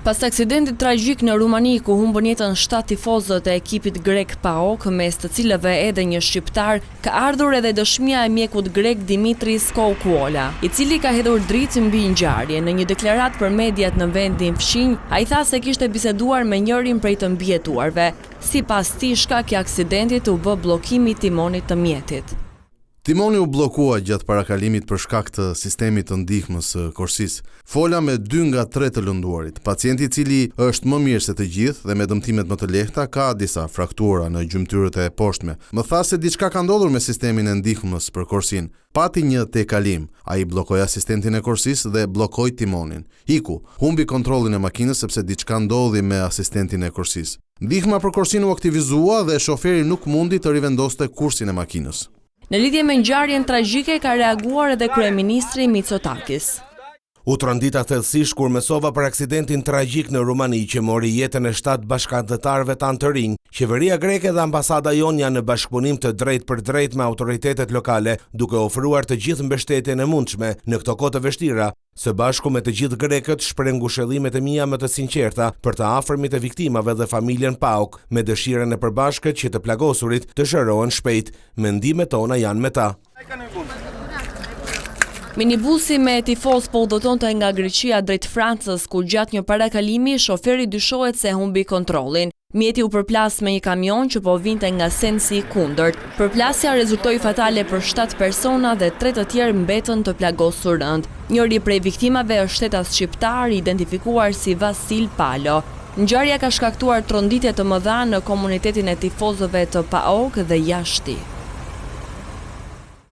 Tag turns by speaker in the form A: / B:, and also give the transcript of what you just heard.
A: Pas aksidentit tragjik në Rumani ku humbën jetën 7 tifozët e ekipit grek PAOK, mes të cilëve edhe një shqiptar, ka ardhur edhe dëshmia e mjekut grek Dimitris Koukuola, i cili ka hedhur dritë mbi ngjarjen. Në një deklaratë për mediat në vendin fshinj, ai tha se kishte biseduar me njërin prej të mbijetuarve. Sipas tij, shkaki i aksidentit u bë bllokimi i timonit të mjetit.
B: Timoni u bllokua gjatë parakalimit për shkak të sistemit të ndihmës së korsisë. Fola me 2 nga 3 të lënduarit. Pacienti i cili është më mirë se të gjithë dhe me dëmtimet më të lehta ka disa fraktura në gjymtyrët e poshtme. Më tha se diçka ka ndodhur me sistemin e ndihmës për korsin. Pati një tejkalim, ai bllokoi asistentin e korsisë dhe bllokoi timonin. Iku, humbi kontrollin e makinës sepse diçka ndodhi me asistentin e korsisë. Ndihma për korsin u aktivizua dhe shoferi nuk mundi të rivendoste kursin e makinës.
A: Në lidhje me ngjarjen tragjike ka reaguar edhe kryeministri Mitsotakis.
C: U trondita thellësisht kur mësova për aksidentin tragjik në Rumani që mori jetën e 7 bashkëanëtarëve tanë të rinj. Qeveria greke dhe ambasada jon janë në bashkëpunim të drejtë për drejtë me autoritetet lokale, duke ofruar të gjithë mbështetjen e mundshme në këto kohë të vështira. Së bashku me të gjithë grekët shpreh ngushëllimet e mia më të sinqerta për të afërmit e viktimave dhe familjen PAOK, me dëshirën e përbashkët që të plagosurit të shërohen shpejt. Mendimet tona janë me ta.
A: Minibusi me tifoz po udhëtonte nga Greqia drejt Francës, ku gjatë një parakalimi shoferi dyshohet se humbi kontrollin. Mjeti u përplas me një kamion që po vinte nga sensi i kundërt. Përplasja rezultoi fatale për 7 persona dhe 3 të tjerë mbetën të plagosur rënd. Njëri prej viktimave është shtetas shqiptar identifikuar si Vasil Palo. Ngjarja ka shkaktuar tronditje të mëdha në komunitetin e tifozëve të PAOK dhe jashtë.